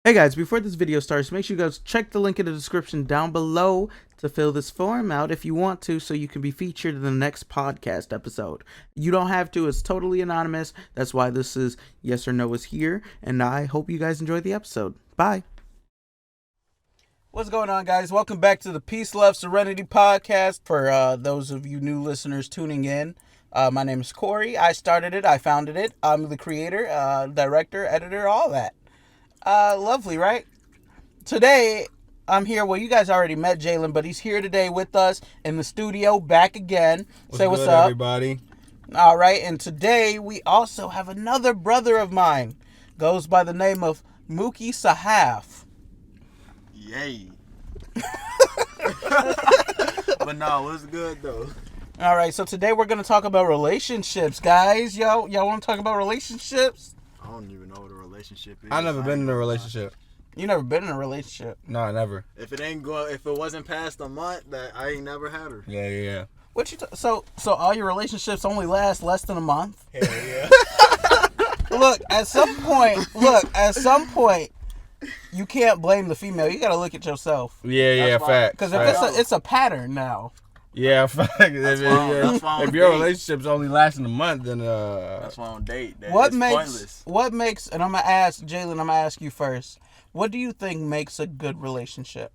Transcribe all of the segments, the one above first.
Hey guys, before this video starts, make sure you guys check the link in the description down below to fill this form out if you want to, so you can be featured in the next podcast episode. You don't have to, it's totally anonymous. That's why this is Yes or No is here, and I hope you guys enjoy the episode. Bye. What's going on, guys? Welcome back to the Peace, Love, Serenity Podcast. For those of you new listeners tuning in, my name is Cory. I started it, I founded it. I'm the creator, director, editor, all that. Lovely, right? Today, I'm here. Well, you guys already met Jaylen, but he's here today with us in the studio, back again. Say what's up, everybody. All right, and today we also have another brother of mine. Goes by the name of Mookie Sahaf. Yay. But no, it's good though. All right, so today we're going to talk about relationships, guys. Y'all want to talk about relationships? I don't even know what a relationship is. I've never been in a relationship. You never been in a relationship? No, never. If it wasn't past a month, that I ain't never had her. Yeah. What you so all your relationships only last less than a month? Hell yeah. Look, at some point, you can't blame the female. You got to look at yourself. Yeah, fact. Because if it's a pattern now. Yeah, fact. That's why If your relationship's only lasting a month, then that's why I don't date. Pointless. What makes? And I'm gonna ask Jaylen. I'm gonna ask you first. What do you think makes a good relationship?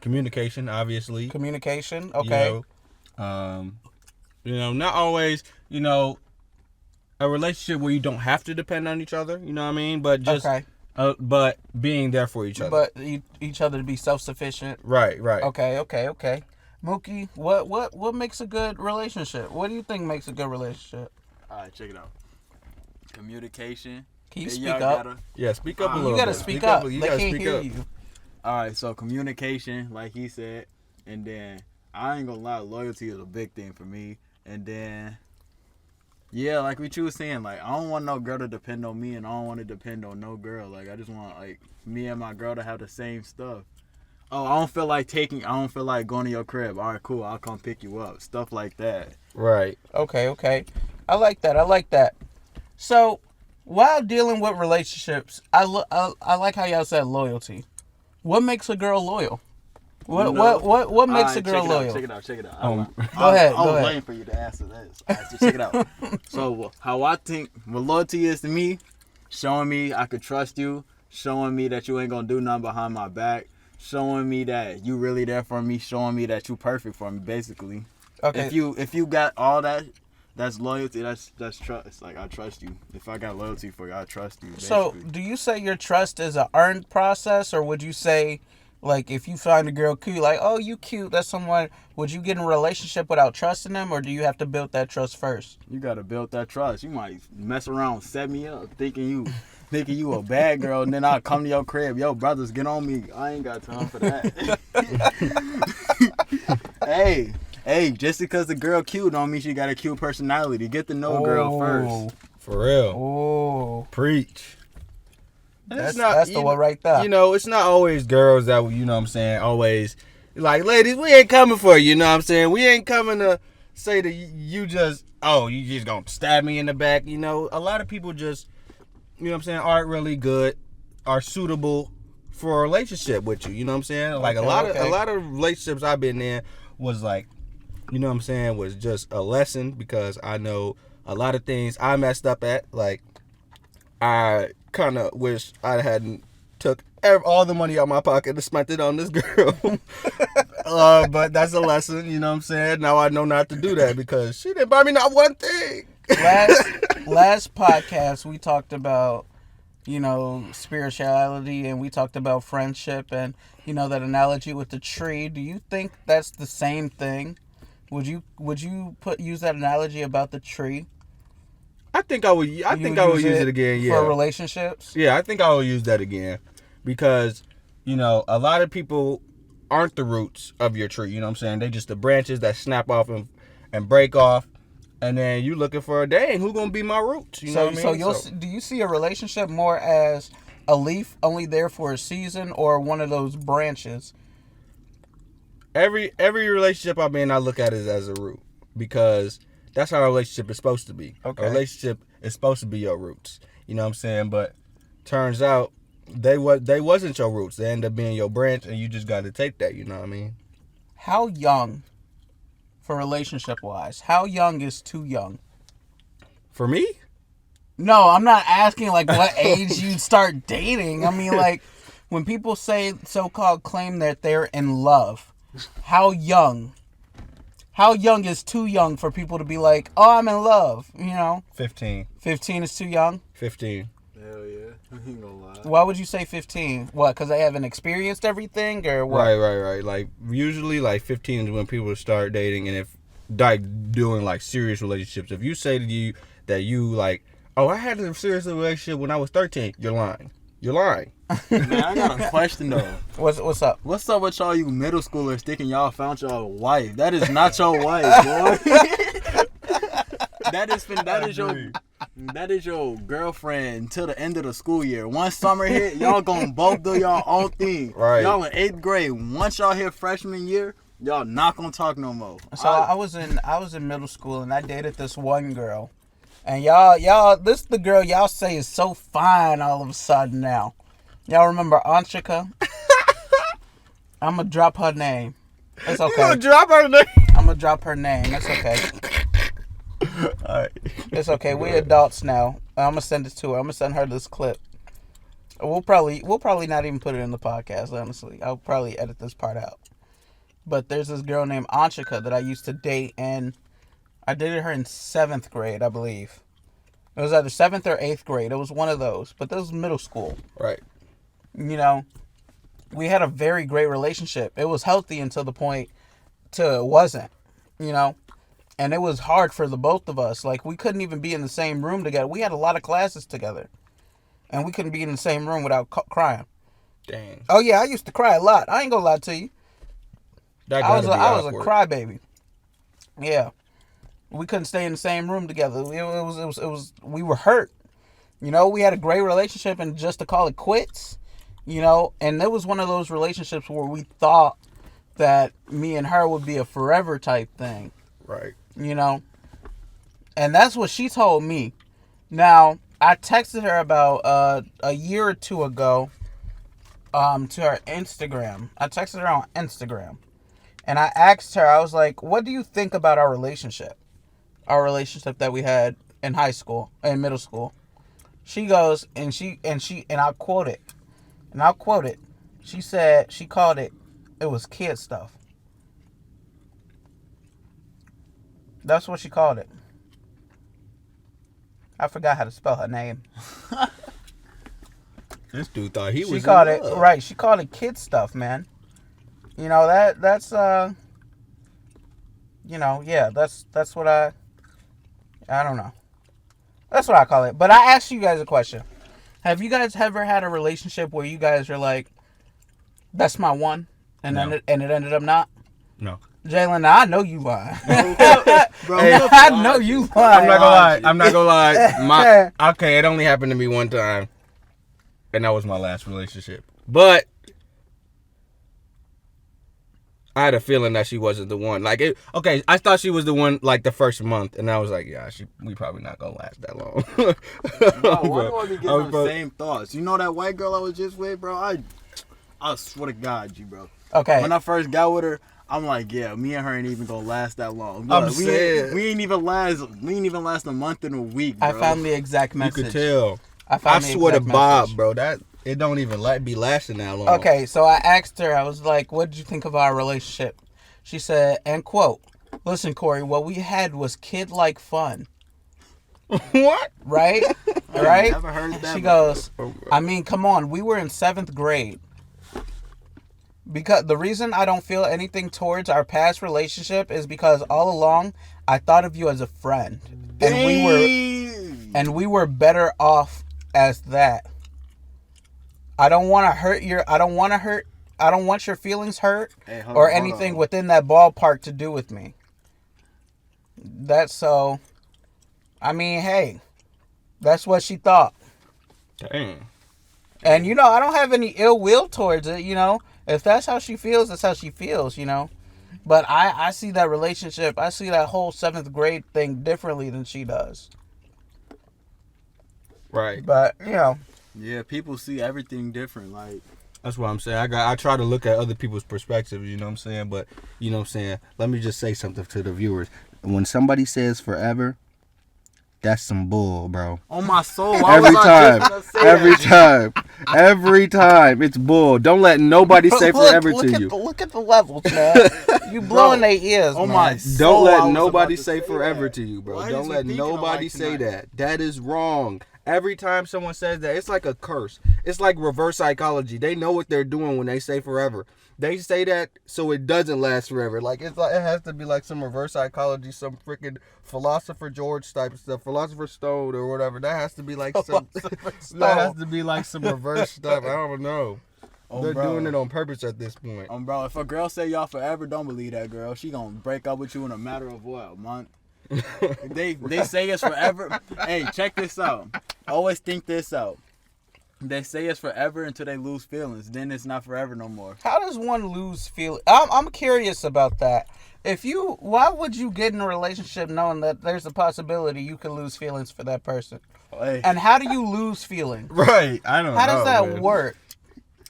Communication, obviously. Communication. Okay. Not always. A relationship where you don't have to depend on each other. You know what I mean? But just. Okay. But being there for each other. But each other to be self-sufficient. Right. Okay. Mookie, what makes a good relationship? What do you think makes a good relationship? All right, check it out. Communication. Can you speak up? Yeah, speak up a little bit. You gotta speak up. You they gotta can't speak hear up. you. All right, so communication, like he said, and then I ain't gonna lie, loyalty is a big thing for me. And then, yeah, like what you was saying, like I don't want no girl to depend on me, and I don't want to depend on no girl. Like I just want like me and my girl to have the same stuff. Oh, I don't feel like going to your crib. All right, cool. I'll come pick you up. Stuff like that. Right. Okay. I like that. So, while dealing with relationships, I like how y'all said loyalty. What makes a girl loyal? What makes a girl loyal? Check it out. Go ahead. I was waiting for you to answer this. All right, so check it out. So, how I think what loyalty is to me, showing me I could trust you, showing me that you ain't gonna do nothing behind my back, showing me that you really there for me, showing me that you perfect for me, basically. Okay. If you got all that, that's loyalty. That's trust. Like I trust you. If I got loyalty for you, I trust you. Basically. So, do you say your trust is an earned process, or would you say, like, if you find a girl cute, like, oh, you cute, that's someone, would you get in a relationship without trusting them, or do you have to build that trust first? You gotta build that trust. You might mess around, set me up, thinking you a bad girl, and then I'll come to your crib. Yo, brothers, get on me. I ain't got time for that. Hey, just because the girl cute don't mean she got a cute personality. Get to know a girl first. For real. Oh. Preach. That's the one right there. It's not always girls that, always, like, ladies, we ain't coming for you, We ain't coming to say that you just gonna stab me in the back. A lot of people just, aren't really good, are suitable for a relationship with you. Like, a lot of relationships I've been in was like, was just a lesson, because I know a lot of things I messed up at. Like, I kind of wish I hadn't took all the money out of my pocket and spent it on this girl. But that's a lesson, Now I know not to do that, because she didn't buy me not one thing. Last podcast, we talked about, spirituality, and we talked about friendship, and, that analogy with the tree. Do you think that's the same thing? Would you use that analogy about the tree? I think I would use it again, yeah. For relationships? Yeah, I think I will use that again, because, a lot of people aren't the roots of your tree, They just the branches that snap off and break off, and then you looking for, dang, who gonna be my roots? You know what I mean? Do you see a relationship more as a leaf only there for a season, or one of those branches? Every relationship I'm in, I look at it as a root, because that's how a relationship is supposed to be. Okay. A relationship is supposed to be your roots. But turns out they wasn't your roots. They end up being your branch, and you just got to take that. You know what I mean? How young, for relationship wise, how young is too young? For me, No, I'm not asking like what age you start dating. I mean, like when people say so-called claim that they're in love, how young? How young is too young for people to be like, oh, I'm in love? 15. 15 is too young? 15. Hell yeah. I ain't gonna lie. Why would you say 15? What, because they haven't experienced everything or what? Right. Like usually, like 15 is when people start dating, and if like doing like serious relationships. If you say that you like, oh, I had a serious relationship when I was 13, you're lying. You're lying. Man, I got a question though. What's up? What's up with y'all, you middle schoolers, thinking y'all found y'all wife? That is not your wife, boy. That is your girlfriend till the end of the school year. Once summer hit, y'all gonna both do y'all own thing. Right. Y'all in 8th grade. Once y'all hit freshman year, y'all not gonna talk no more. So I was in middle school and I dated this one girl. And y'all, this is the girl y'all say is so fine all of a sudden now. Y'all remember Anshika? I'm going to drop her name. It's okay. You gonna drop her name? I'm going to drop her name. It's okay. All right. It's okay. We're adults now. I'm going to send it to her. I'm going to send her this clip. We'll probably not even put it in the podcast, honestly. I'll probably edit this part out. But there's this girl named Anshika that I used to date, and I dated her in 7th grade, I believe. It was either 7th or 8th grade. It was one of those. But this was middle school. Right. We had a very great relationship. It was healthy until the point it wasn't, And it was hard for the both of us. Like, we couldn't even be in the same room together. We had a lot of classes together. And we couldn't be in the same room without crying. Dang. Oh, yeah, I used to cry a lot. I ain't gonna lie to you. I was a crybaby. Yeah. We couldn't stay in the same room together. It was we were hurt. We had a great relationship, and just to call it quits, and it was one of those relationships where we thought that me and her would be a forever type thing. Right. And that's what she told me. Now, I texted her about a year or two ago to her Instagram. I texted her on Instagram. And I asked her, I was like, what do you think about our relationship? Our relationship that we had in high school and middle school. She goes, and I'll quote it. She said, she called it was kid stuff. That's what she called it. I forgot how to spell her name. This dude thought he was. She called it right. She called it kid stuff, man. That's that's what I don't know. That's what I call it. But I asked you guys a question. Have you guys ever had a relationship where you guys are like, that's my one, and No. then it ended up not? No. Jaylen, I know you lying. Bro, I know you lying. I'm not gonna lie. It only happened to me one time, and that was my last relationship. But I had a feeling that she wasn't the one. I thought she was the one like the first month, and I was like, yeah, we probably not gonna last that long. Bro, why do I be getting the same thoughts? You know that white girl I was just with, bro? I swear to God, bro. Okay. When I first got with her, I'm like, yeah, me and her ain't even gonna last that long. I'm we ain't even last a month and a week, bro. I found the exact message. You could tell. I swear to Bob, bro, that it don't even be lasting that long. Okay, so I asked her, I was like, what did you think of our relationship? She said, and quote, listen, Cory, what we had was kid-like fun. What? Right? I Right? never heard that She before. goes, I mean, come on, we were in 7th grade. Because the reason I don't feel anything towards our past relationship is because all along I thought of you as a friend. And we were better off as that. I don't want your feelings hurt or anything within that ballpark to do with me. That's so, I mean, hey, that's what she thought. Dang. And, I don't have any ill will towards it, If that's how she feels, that's how she feels, But I see that relationship, I see that whole 7th grade thing differently than she does. Right. But, Yeah, people see everything different. Like, That's what I'm saying. I try to look at other people's perspectives, you know what I'm saying? But, you know what I'm saying? Let me just say something to the viewers. When somebody says forever, that's some bull, bro. on my soul, why was I just gonna say that? Every time, it's bull. Don't let nobody say forever to you. Look at the levels, man. You blowing their ears, Oh man. my Don't soul, I let was nobody about to say forever that. to you, bro. Why Don't is he let thinking nobody alike say tonight? that. That is wrong. Every time someone says that, it's like a curse. It's like reverse psychology. They know what they're doing when they say forever. They say that so it doesn't last forever. Like it has to be like some reverse psychology, some freaking philosopher George type of stuff, philosopher Stone or whatever. That has to be like some. That has to be like some reverse stuff. I don't know. They're doing it on purpose at this point. Bro, if a girl say y'all forever, don't believe that girl. She gonna break up with you in a matter of what, a month? They say it's forever. Hey, check this out. Always think this out. They say it's forever until they lose feelings. Then it's not forever no more. How does one lose feel? I'm curious about that. Why would you get in a relationship knowing that there's a possibility you could lose feelings for that person? Hey. And how do you lose feelings? Right. I don't know. How does that man. work?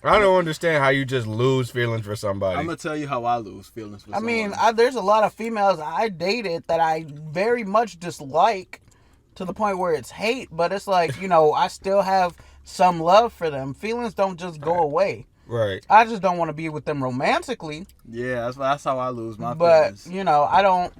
I don't understand how you just lose feelings for somebody. I'm gonna tell you how I lose feelings for I someone. mean, there's a lot of females I dated that I very much dislike to the point where it's hate, but it's like, I still have some love for them. Feelings don't just go away. Right. I just don't want to be with them romantically. Yeah, that's how I lose my But, feelings. I don't.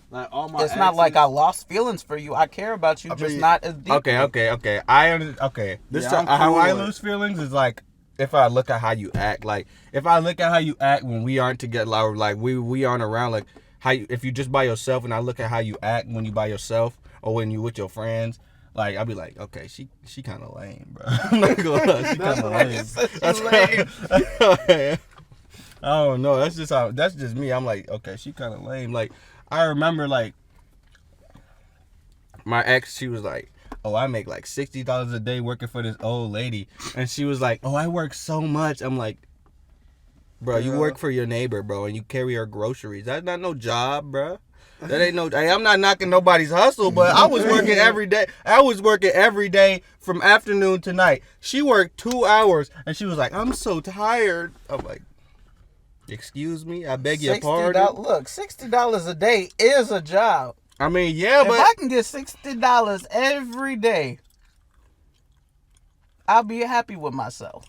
Like all my It's not exes- like I lost feelings for you. I care about you, just mean, not as deep. Okay. Okay. This Yeah, I'm how cool I with it. lose feelings is like if I look at how you act. Like if I look at how you act when we aren't together, like we aren't around. Like if you just by yourself, and I look at how you act when you by yourself or when you with your friends. Like I'll be like, okay, she kind of lame, bro. I'm not gonna lie, she kind of lame. That's lame. I don't know. That's just me. I'm like, okay, she kind of lame. Like I remember like my ex, she was like, oh, I make like $60 a day working for this old lady, and she was like, oh, I work so much. I'm like, bro, you work for your neighbor, bro, and you carry her groceries. That's not no job, bro. That ain't no. Hey, I'm not knocking nobody's hustle, but I was working every day. I was working every day from afternoon to night. She worked 2 hours, and she was like, I'm so tired. I'm like, excuse me, I beg your pardon. Look, $60 a day is a job. I mean, yeah, If but I can get $60 every day, I'll be happy with myself.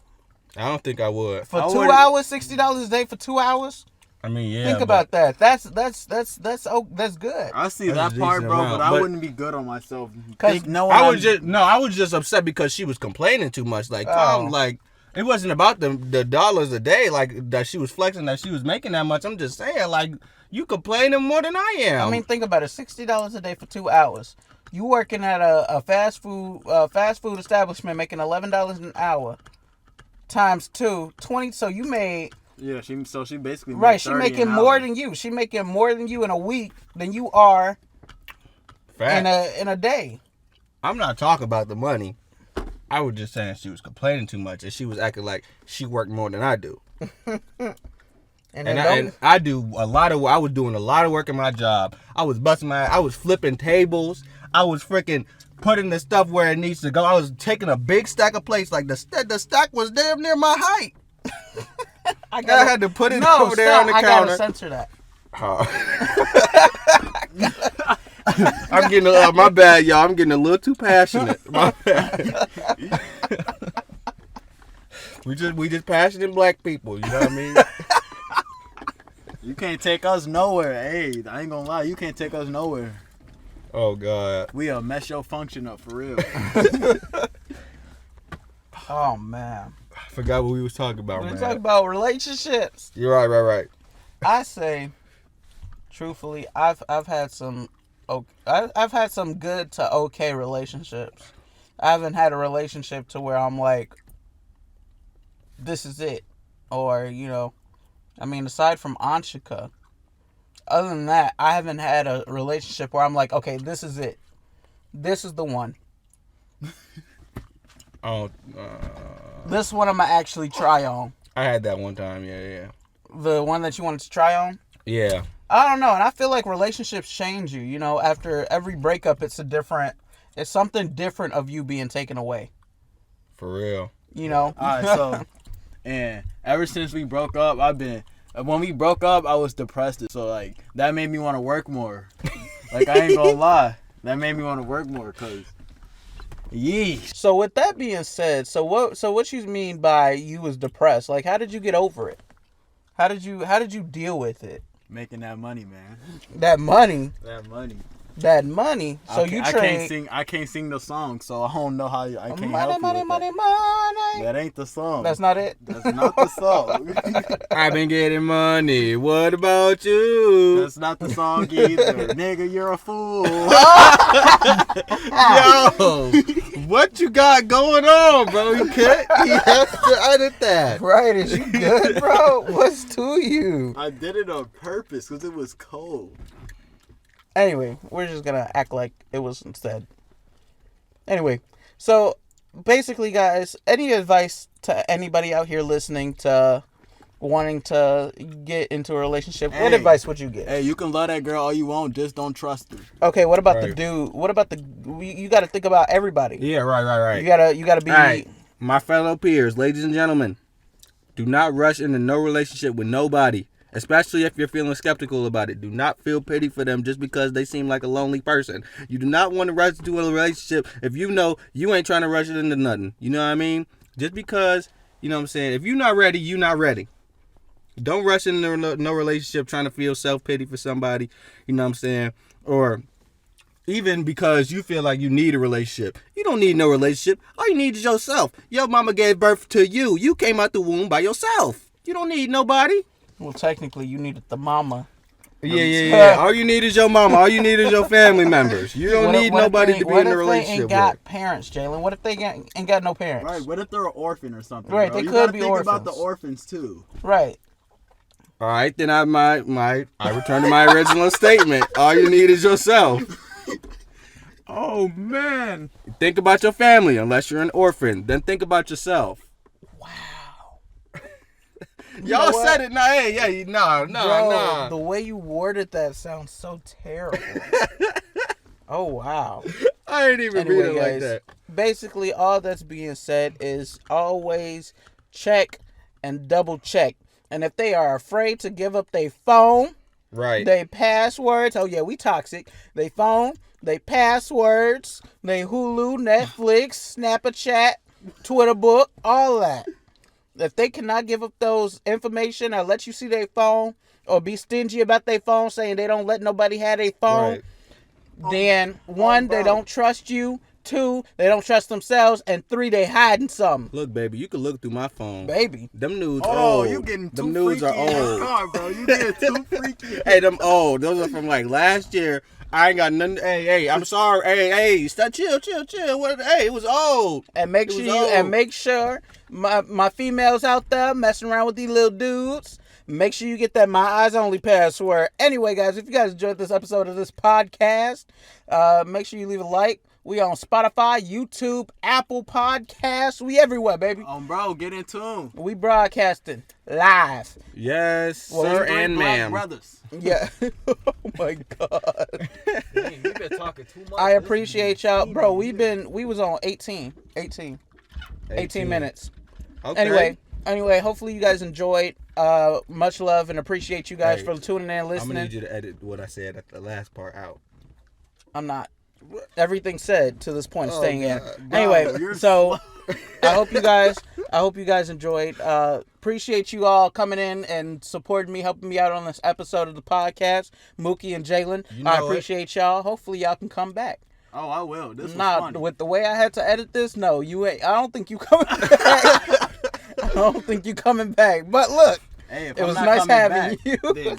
I don't think I would. For 2 hours, $60 a day for 2 hours. I mean, yeah. Think about that. That's good. I see That's that a part, decent bro, amount, but I but- wouldn't be good on myself. 'Cause I was just upset because she was complaining too much. Like, like it wasn't about the dollars a day, like that she was flexing that she was making that much. I'm just saying, like, you complaining more than I am. I mean, think about it. $60 a day for 2 hours. You working at a fast food establishment making $11 an hour times 2, 20. So you made. Yeah, she basically made Right, she 30 making an more hour. than you. She making more than you in a week than you are in a day. I'm not talking about the money. I was just saying she was complaining too much, and she was acting like she worked more than I do. And I do a lot of. I was doing a lot of work in my job. I was busting my. I was flipping tables. I was freaking putting the stuff where it needs to go. I was taking a big stack of plates. Like the stack was damn near my height. I had to put it over there on the counter. I gotta censor that. I'm getting my bad, y'all. I'm getting a little too passionate. My bad. we just passionate black people. You know what I mean? You can't take us nowhere. Hey, I ain't gonna lie. You can't take us nowhere. Oh God. We'll mess your function up for real. Oh man. I forgot what we was talking about, We're man. talking about relationships. You're right. I say, truthfully, I've had some good to okay relationships. I haven't had a relationship to where I'm like, this is it, or aside from Anshika, other than that, I haven't had a relationship where I'm like, okay, this is it, this is the one. Oh, This one I'm gonna actually try on. I had that one time. Yeah. The one that you wanted to try on. Yeah. I don't know, and I feel like relationships change you. After every breakup, it's something different of you being taken away. For real. You know. All right, so, and ever since we broke up, when we broke up, I was depressed. So, like, that made me want to work more. Like, I ain't gonna lie. That made me want to work more, because, yeesh. So with that being said, so what you mean by you was depressed? Like, how did you get over it? How did you deal with it? Making that money, man. That money. That money. So I can't sing the song, so I don't know how I can't help you money, with money, that. money. That ain't the song. That's not it. That's not the song. I've been getting money. What about you? That's not the song either. Nigga, you're a fool. Yo, what you got going on, bro? You can't. He has to edit that. Right? Is you good, bro? What's to you? I did it on purpose because it was cold. Anyway, we're just gonna act like it was instead. Anyway, so basically, guys, any advice to anybody out here listening to wanting to get into a relationship? What advice would you give? Hey, you can love that girl all you want, just don't trust her. Okay, what about the Right. dude? What about you got to think about everybody. Yeah, right. You gotta be. All right, my fellow peers, ladies and gentlemen, do not rush into no relationship with nobody, especially if you're feeling skeptical about it. Do not feel pity for them just because they seem like a lonely person. You do not want to rush into a relationship if you know you ain't trying to rush it into nothing. You know what I mean? Just because, you know what I'm saying, if you're not ready, you're not ready. Don't rush into no relationship trying to feel self-pity for somebody, you know what I'm saying? Or even because you feel like you need a relationship. You don't need no relationship. All you need is yourself. Your mama gave birth to you. You came out the womb by yourself. You don't need nobody. Well, technically, you needed the mama. Yeah. All you need is your mama. All you need is your family members. You don't need nobody to be in a relationship What if they ain't got with. parents, Jaylen? What if they ain't got no parents? Right, what if they're an orphan or something? Right, bro? they You could gotta be think about the orphans. orphans, too. Right. All right, then I return to my original statement. All you need is yourself. Oh, man. Think about your family, unless you're an orphan. Then think about yourself. Wow. Y'all said it. No. The way you worded that sounds so terrible. Oh, wow. I ain't even read it like that. Basically, all that's being said is always check and double check. And if they are afraid to give up their phone, Right. they passwords, oh yeah, we toxic. They phone, they passwords, they Hulu, Netflix, Snapchat, Twitter book, all that. If they cannot give up those information or let you see their phone or be stingy about their phone, saying they don't let nobody have their phone, Right. then one, they don't trust you. 2, they don't trust themselves, and 3, they hiding something. Look, baby, you can look through my phone. Baby. Them nudes Oh, old. you getting too Them nudes freaky are in this old. car, bro. You getting too freaky. Hey, them old. Those are from like last year. I ain't got nothing. Hey, I'm sorry. Hey, stop, chill. What? Hey, it was old. And make sure my females out there messing around with these little dudes. Make sure you get that My Eyes Only password. Anyway, guys, if you guys enjoyed this episode of this podcast, make sure you leave a like. We on Spotify, YouTube, Apple Podcasts. We everywhere, baby. Bro, get in tune. We broadcasting live. Yes, Well, sir Three and black ma'am. brothers. Yeah. Oh my God. Dang, you been talking too much. I appreciate y'all, bro. We was on 18 minutes. Okay. Anyway, hopefully you guys enjoyed. Much love and appreciate you guys Hey, for tuning in and I'm gonna listening. need you to edit what I said at the last part out. I'm not. Everything said to this point is Oh, staying in. God. Anyway, you're so I hope you guys enjoyed. Appreciate you all coming in and supporting me, helping me out on this episode of the podcast. Mookie and Jaylen, You know I it. appreciate y'all. Hopefully y'all can come back. Oh, I will. This was Nah, funny. with the way I had to edit this, no, you ain't. I don't think you coming back. I don't think you coming back. But look, Hey, if it I'm was not nice coming having back, you. then